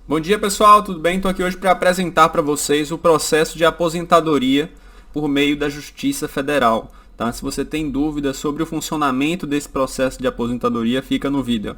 Bom dia, pessoal, tudo bem? Estou aqui hoje para apresentar para vocês o processo de aposentadoria por meio da Justiça Federal. Tá? Se você tem dúvidas sobre o funcionamento desse processo de aposentadoria, fica no vídeo.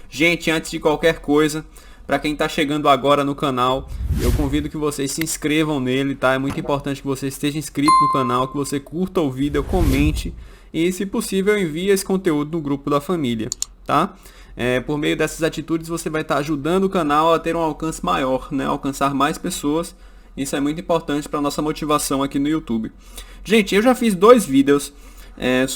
Gente, antes de qualquer coisa, para quem está chegando agora no canal, eu convido que vocês se inscrevam nele, tá? É muito importante que você esteja inscrito no canal, que você curta o vídeo, comente e, se possível, envie esse conteúdo no grupo da família, tá? Por meio dessas atitudes, você vai estar ajudando o canal a ter um alcance maior, né? Alcançar mais pessoas. Isso é muito importante para a nossa motivação aqui no YouTube. Gente, eu já fiz 2 vídeos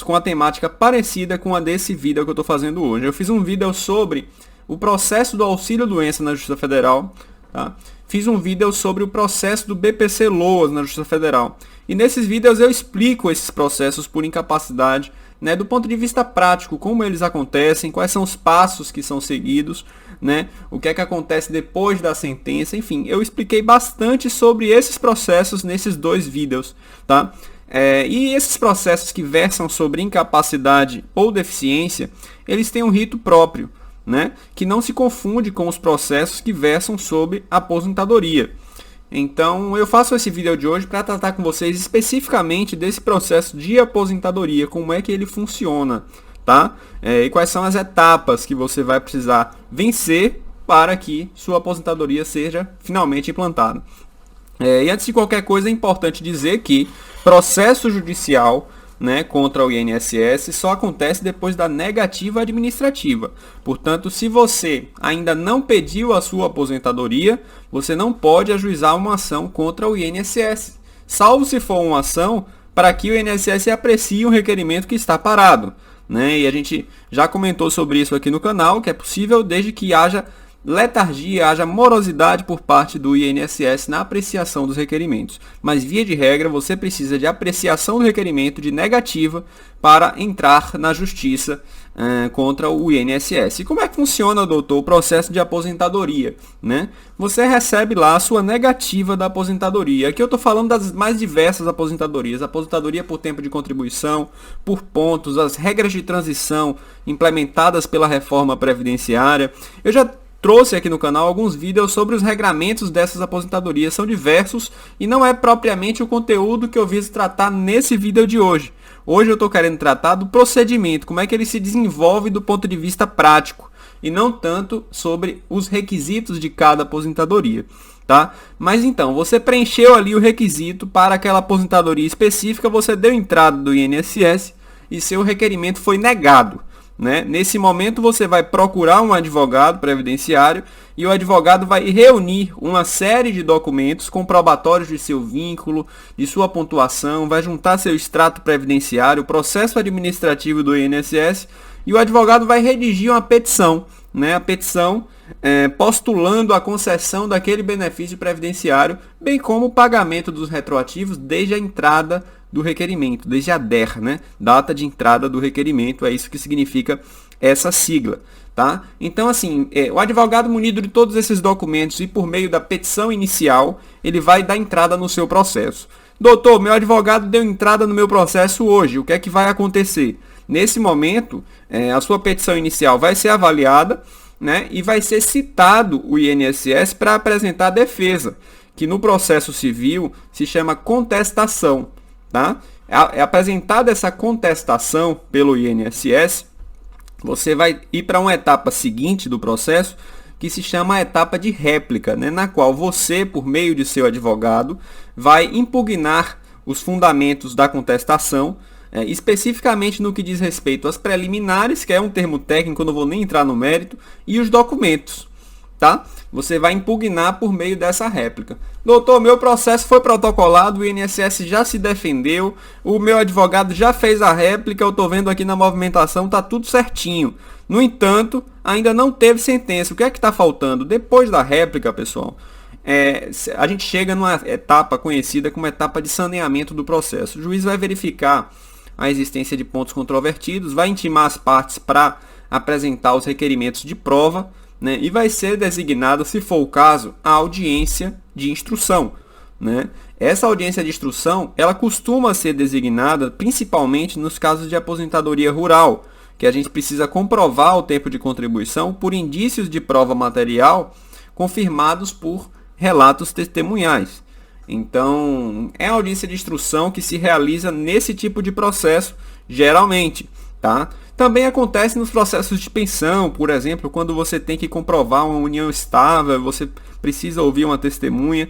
com a temática parecida com a desse vídeo que eu estou fazendo hoje. Eu fiz um vídeo sobre o processo do auxílio-doença na Justiça Federal, tá? Fiz um vídeo sobre o processo do BPC-Loas na Justiça Federal. E nesses vídeos eu explico esses processos por incapacidade, né, do ponto de vista prático, como eles acontecem, quais são os passos que são seguidos, né, o que é que acontece depois da sentença, enfim, eu expliquei bastante sobre esses processos nesses 2 vídeos, tá? E esses processos que versam sobre incapacidade ou deficiência, eles têm um rito próprio, né, que não se confunde com os processos que versam sobre aposentadoria. Então eu faço esse vídeo de hoje para tratar com vocês especificamente desse processo de aposentadoria, como é que ele funciona, tá? E quais são as etapas que você vai precisar vencer para que sua aposentadoria seja finalmente implantada. E antes de qualquer coisa é importante dizer que processo judicial, né, contra o INSS só acontece depois da negativa administrativa. Portanto, se você ainda não pediu a sua aposentadoria, você não pode ajuizar uma ação contra o INSS, salvo se for uma ação para que o INSS aprecie um requerimento que está parado, né? E a gente já comentou sobre isso aqui no canal, que é possível desde que haja letargia, haja morosidade por parte do INSS na apreciação dos requerimentos. Mas, via de regra, você precisa de apreciação do requerimento de negativa para entrar na justiça contra o INSS. E como é que funciona, doutor, o processo de aposentadoria, né? Você recebe lá a sua negativa da aposentadoria. Aqui eu estou falando das mais diversas aposentadorias. Aposentadoria por tempo de contribuição, por pontos, as regras de transição implementadas pela reforma previdenciária. Eu já trouxe aqui no canal alguns vídeos sobre os regramentos dessas aposentadorias, são diversos e não é propriamente o conteúdo que eu viso tratar nesse vídeo de hoje. Hoje eu estou querendo tratar do procedimento, como é que ele se desenvolve do ponto de vista prático e não tanto sobre os requisitos de cada aposentadoria, tá? Mas então, você preencheu ali o requisito para aquela aposentadoria específica, você deu entrada do INSS e seu requerimento foi negado, né? Nesse momento você vai procurar um advogado previdenciário e o advogado vai reunir uma série de documentos comprobatórios de seu vínculo, de sua pontuação, vai juntar seu extrato previdenciário, o processo administrativo do INSS e o advogado vai redigir uma petição, né? A petição postulando a concessão daquele benefício previdenciário, bem como o pagamento dos retroativos desde a entrada do requerimento, desde a DER, né? Data de entrada do requerimento, é isso que significa essa sigla, tá? Então, assim, o advogado munido de todos esses documentos e por meio da petição inicial, ele vai dar entrada no seu processo. Doutor, meu advogado deu entrada no meu processo hoje, o que é que vai acontecer? Nesse momento, a sua petição inicial vai ser avaliada, né? E vai ser citado o INSS para apresentar a defesa, que no processo civil se chama contestação. Tá? É apresentada essa contestação pelo INSS, você vai ir para uma etapa seguinte do processo, que se chama a etapa de réplica, né? Na qual você, por meio de seu advogado, vai impugnar os fundamentos da contestação, especificamente no que diz respeito às preliminares, que é um termo técnico, eu não vou nem entrar no mérito, e os documentos. Tá? Você vai impugnar por meio dessa réplica. Doutor, meu processo foi protocolado, o INSS já se defendeu, o meu advogado já fez a réplica, eu estou vendo aqui na movimentação, está tudo certinho. No entanto, ainda não teve sentença. O que é que está faltando? Depois da réplica, pessoal, a gente chega numa etapa conhecida como etapa de saneamento do processo. O juiz vai verificar a existência de pontos controvertidos, vai intimar as partes para apresentar os requerimentos de prova, né? E vai ser designada, se for o caso, a audiência de instrução, né? Essa audiência de instrução, ela costuma ser designada principalmente nos casos de aposentadoria rural, que a gente precisa comprovar o tempo de contribuição por indícios de prova material confirmados por relatos testemunhais. Então, é a audiência de instrução que se realiza nesse tipo de processo, geralmente, tá? Também acontece nos processos de pensão, por exemplo, quando você tem que comprovar uma união estável, você precisa ouvir uma testemunha,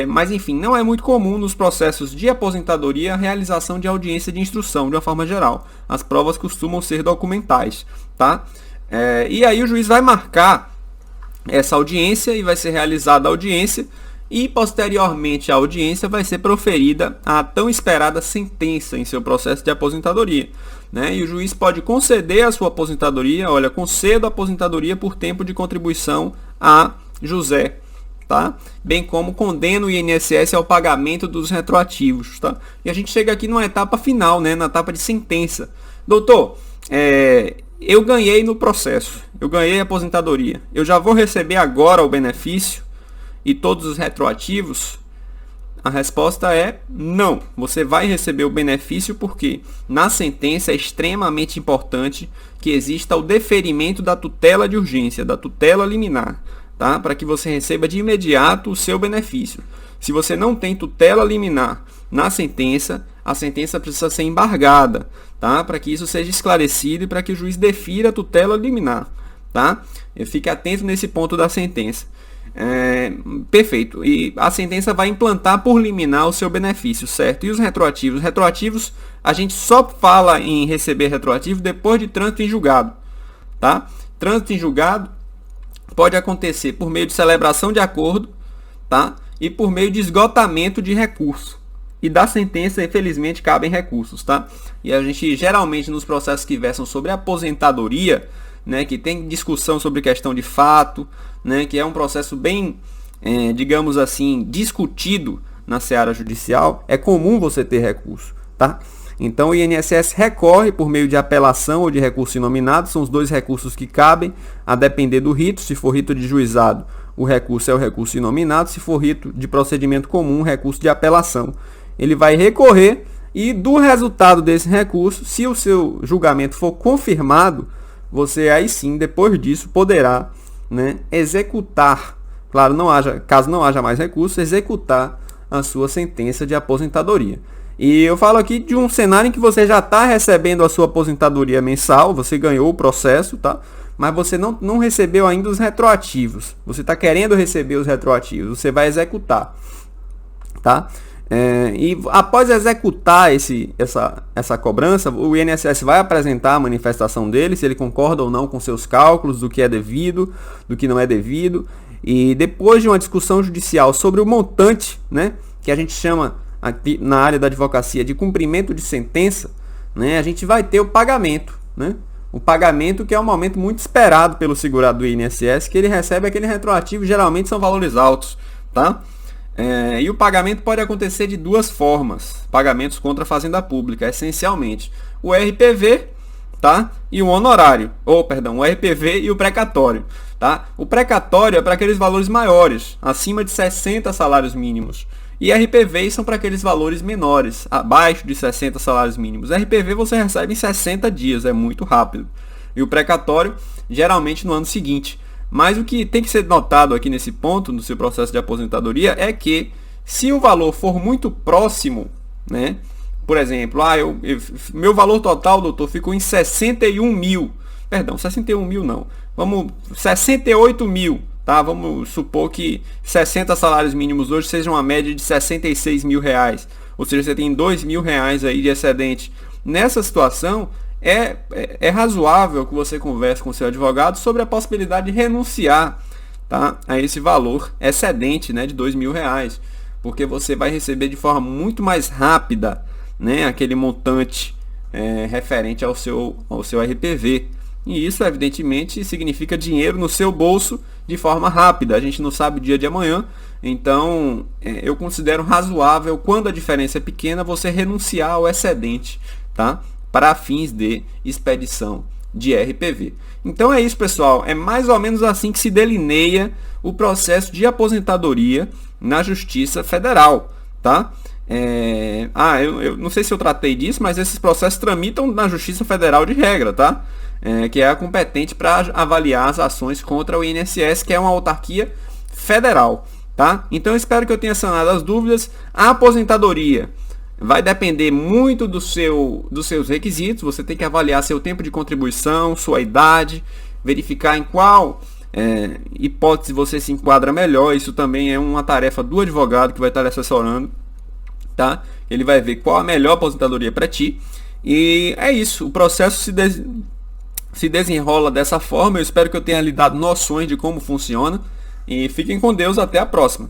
mas enfim, não é muito comum nos processos de aposentadoria a realização de audiência de instrução, de uma forma geral. As provas costumam ser documentais, tá? E aí o juiz vai marcar essa audiência e vai ser realizada a audiência, e posteriormente à audiência vai ser proferida a tão esperada sentença em seu processo de aposentadoria, né? E o juiz pode conceder a sua aposentadoria, olha, concedo a aposentadoria por tempo de contribuição a José, tá? Bem como condena o INSS ao pagamento dos retroativos, tá? E a gente chega aqui numa etapa final, né? Na etapa de sentença. Doutor, eu ganhei no processo, eu ganhei a aposentadoria, eu já vou receber agora o benefício e todos os retroativos? A resposta é não. Você vai receber o benefício porque na sentença é extremamente importante que exista o deferimento da tutela de urgência, da tutela liminar, tá? Para que você receba de imediato o seu benefício. Se você não tem tutela liminar na sentença, a sentença precisa ser embargada, tá? Para que isso seja esclarecido e para que o juiz defira a tutela liminar, tá? Fique atento nesse ponto da sentença. Perfeito. E a sentença vai implantar por liminar o seu benefício, certo? E os retroativos? Retroativos, a gente só fala em receber retroativo depois de trânsito em julgado, tá? Trânsito em julgado pode acontecer por meio de celebração de acordo, tá? E por meio de esgotamento de recurso. E da sentença, infelizmente, cabem recursos, tá? E a gente, geralmente, nos processos que versam sobre aposentadoria, né, que tem discussão sobre questão de fato, né, que é um processo bem, digamos assim, discutido na seara judicial, é comum você ter recurso, tá? Então o INSS recorre por meio de apelação ou de recurso inominado, são os dois recursos que cabem, a depender do rito. Se for rito de juizado, o recurso é o recurso inominado, se for rito de procedimento comum, o recurso de apelação. Ele vai recorrer e do resultado desse recurso, se o seu julgamento for confirmado, você aí sim, depois disso, poderá, né, executar, claro, caso não haja mais recurso, executar a sua sentença de aposentadoria. E eu falo aqui de um cenário em que você já está recebendo a sua aposentadoria mensal, você ganhou o processo, tá? Mas você não recebeu ainda os retroativos. Você está querendo receber os retroativos, você vai executar, tá? E após executar essa cobrança, o INSS vai apresentar a manifestação dele, se ele concorda ou não com seus cálculos do que é devido, do que não é devido. E depois de uma discussão judicial sobre o montante, né, que a gente chama aqui na área da advocacia de cumprimento de sentença, né, a gente vai ter o pagamento, né? O pagamento, que é um momento muito esperado pelo segurado do INSS, que ele recebe aquele retroativo, geralmente são valores altos, tá? E o pagamento pode acontecer de duas formas, pagamentos contra a Fazenda Pública, essencialmente. O RPV, tá? E o honorário, o RPV e o precatório, tá? O precatório é para aqueles valores maiores, acima de 60 salários mínimos. E RPVs são para aqueles valores menores, abaixo de 60 salários mínimos. RPV você recebe em 60 dias, é muito rápido. E o precatório, geralmente no ano seguinte. Mas o que tem que ser notado aqui nesse ponto, no seu processo de aposentadoria, é que se o valor for muito próximo, né? Por exemplo, meu valor total, doutor, ficou em 61 mil. Perdão, 61 mil não. 68 mil, tá? Vamos supor que 60 salários mínimos hoje sejam uma média de 66 mil reais. Ou seja, você tem 2 mil reais aí de excedente. Nessa situação, é razoável que você converse com seu advogado sobre a possibilidade de renunciar, tá, a esse valor excedente, né, de 2 mil reais, porque você vai receber de forma muito mais rápida, né, aquele montante referente ao seu RPV. E isso, evidentemente, significa dinheiro no seu bolso de forma rápida. A gente não sabe o dia de amanhã, então eu considero razoável, quando a diferença é pequena, você renunciar ao excedente, tá? Para fins de expedição de RPV. Então é isso, pessoal. É mais ou menos assim que se delineia o processo de aposentadoria na Justiça Federal, tá? Eu não sei se eu tratei disso, mas esses processos tramitam na Justiça Federal de regra, tá? Que é a competente para avaliar as ações contra o INSS, que é uma autarquia federal, tá? Então eu espero que eu tenha sanado as dúvidas. A aposentadoria vai depender muito dos seus requisitos. Você tem que avaliar seu tempo de contribuição, sua idade, verificar em qual hipótese você se enquadra melhor. Isso também é uma tarefa do advogado que vai estar lhe assessorando, tá? Ele vai ver qual a melhor aposentadoria para ti. E é isso, o processo se desenrola dessa forma. Eu espero que eu tenha lhe dado noções de como funciona. E fiquem com Deus, até a próxima.